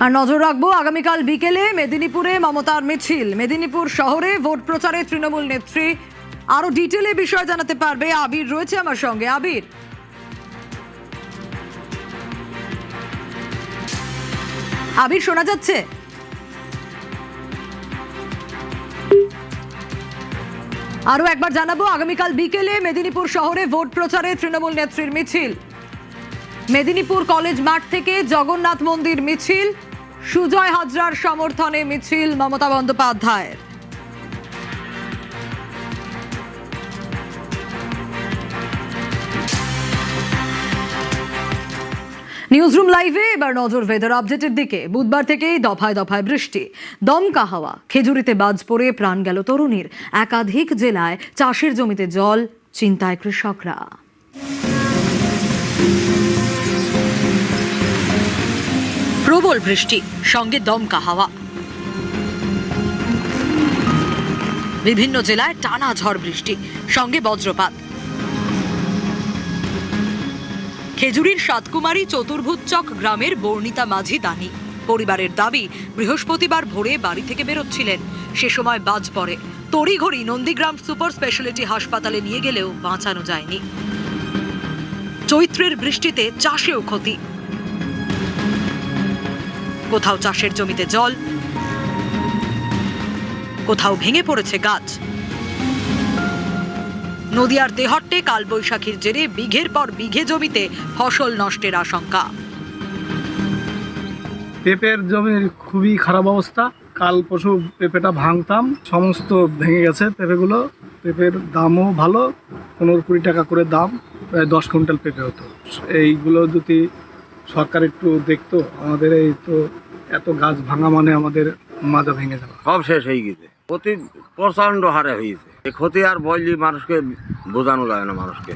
আর নজর রাখবো আগামীকাল বিকেলে মেদিনীপুরে মমতার মিছিল। মেদিনীপুর শহরে ভোট প্রচারে তৃণমূল নেত্রী। আরো ডিটেলে বিষয় জানাতে পারবে আবির রয়েছে আমার সঙ্গে। আবির, আবির শোনা যাচ্ছে? আরো একবার জানাবো, আগামীকাল বিকেলে মেদিনীপুর শহরে ভোট প্রচারে তৃণমূল নেত্রীর মিছিল। মেদিনীপুর কলেজ মাঠ থেকে জগন্নাথ মন্দির মিছিল, সুজয় হাজরার সমর্থনে মিছিল মমতা বন্দ্যোপাধ্যায়ের। নিউজরুম লাইভে এবার নজর ওয়েদার আপডেটের দিকে। বুধবার থেকেই দফায় দফায় বৃষ্টি, দমকা হাওয়া, খেজুরিতে বাজ পড়ে প্রাণ গেল তরুণীর। একাধিক জেলায় চাষের জমিতে জল, চিন্তায় কৃষকরা। প্রবল বৃষ্টি সঙ্গে দমকা হাওয়া, বিভিন্ন জেলায় টানা ঝড় বৃষ্টি সঙ্গে বজ্রপাত। খেজুরির সাতকুমারী চতুর্ভুজচক গ্রামের বর্ণিতা মাঝি দানি পরিবারের দাবি, বৃহস্পতিবার ভোরে বাড়ি থেকে বেরোচ্ছিলেন, সে সময় বাজ পড়ে। তড়িঘড়ি নন্দীগ্রাম সুপার স্পেশালিটি হাসপাতালে নিয়ে গেলেও বাঁচানো যায়নি। চৈত্রের বৃষ্টিতে চাষেও ক্ষতি, কোথাও চাষের জমিতে জল, কোথাও ভেঙে পড়েছে গাছ। নদিয়ার তেহট্টে কালবৈশাখীর জেরে বিঘের পর বিঘে জমিতে ফসল নষ্টের আশঙ্কা। পেঁপের জমির খুবই খারাপ অবস্থা। কাল পরশু পেঁপেটা ভাঙতাম, সমস্ত ভেঙে গেছে পেঁপেগুলো। পেঁপের দামও ভালো, 15-20 টাকা করে দাম, প্রায় 10 কুইন্টাল পেঁপে হতো। এইগুলো যদি সরকার একটু দেখতো, আমাদের এই তো এত গাছ ভাঙা মানে আমাদের মাজা ভেঙে যাওয়া। সব শেষ হয়ে গেছে, ক্ষতি প্রচন্ড হারে হয়েছে। এই ক্ষতি আর বললি মানুষকে বোঝানো যায় না মানুষকে।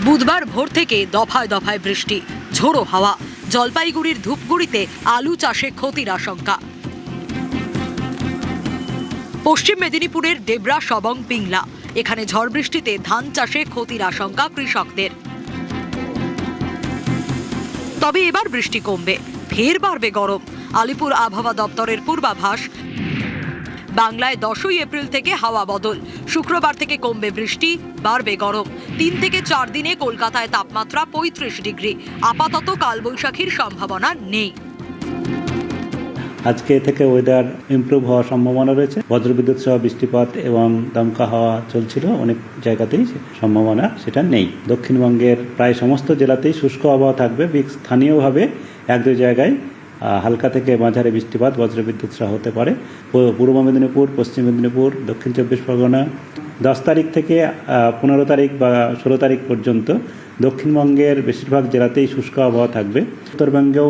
বুধবার ভোর থেকে দফায় দফায় বৃষ্টি, ঝোড়ো হাওয়া। জলপাইগুড়ির ধূপগুড়িতে আলু চাষে ক্ষতির আশঙ্কা। পশ্চিম মেদিনীপুরের ডেবরা সবং পিংলা, এখানে ঝড় বৃষ্টিতে ধান চাষে ক্ষতির আশঙ্কা কৃষকদের। তবে এবার বৃষ্টি কমবে, ফের বাড়বে গরম। আলিপুর আবহাওয়া দপ্তরের পূর্বাভাস, বাংলায় 10ই এপ্রিল থেকে হাওয়া বদল। শুক্রবার থেকে কমবে বৃষ্টি, বাড়বে গরম। 3 থেকে 4 দিনে কলকাতায় তাপমাত্রা 35 ডিগ্রি। আপাতত কালবৈশাখীর সম্ভাবনা নেই। আজকে থেকে ওয়েদার ইমপ্রুভ হওয়ার সম্ভাবনা রয়েছে। বজ্রবিদ্যুৎ সহ বৃষ্টিপাত এবং দমকা হাওয়া চলছিল, অনেক জায়গাতেই সম্ভাবনা সেটা নেই। দক্ষিণবঙ্গের প্রায় সমস্ত জেলাতেই শুষ্ক আবহাওয়া থাকবে। স্থানীয়ভাবে 1-2 জায়গায় হালকা থেকে মাঝারি বৃষ্টিপাত বজ্রবিদ্যুৎ সহ হতে পারে। পূর্ব মেদিনীপুর, পশ্চিম মেদিনীপুর, দক্ষিণ 24 পরগনা 10 তারিখ থেকে 15 তারিখ বা 16 তারিখ পর্যন্ত দক্ষিণবঙ্গের বেশিরভাগ জেলাতেই শুষ্ক আবহাওয়া থাকবে। উত্তরবঙ্গেও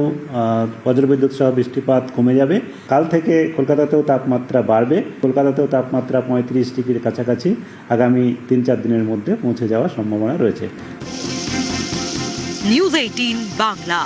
বজ্রবিদ্যুৎ সহ বৃষ্টিপাত কমে যাবে। কাল থেকে কলকাতাতেও তাপমাত্রা বাড়বে। কলকাতাতেও তাপমাত্রা 35 ডিগ্রির কাছাকাছি আগামী 3-4 দিনের মধ্যে পৌঁছে যাওয়ার সম্ভাবনা রয়েছে। নিউজ 18 বাংলা।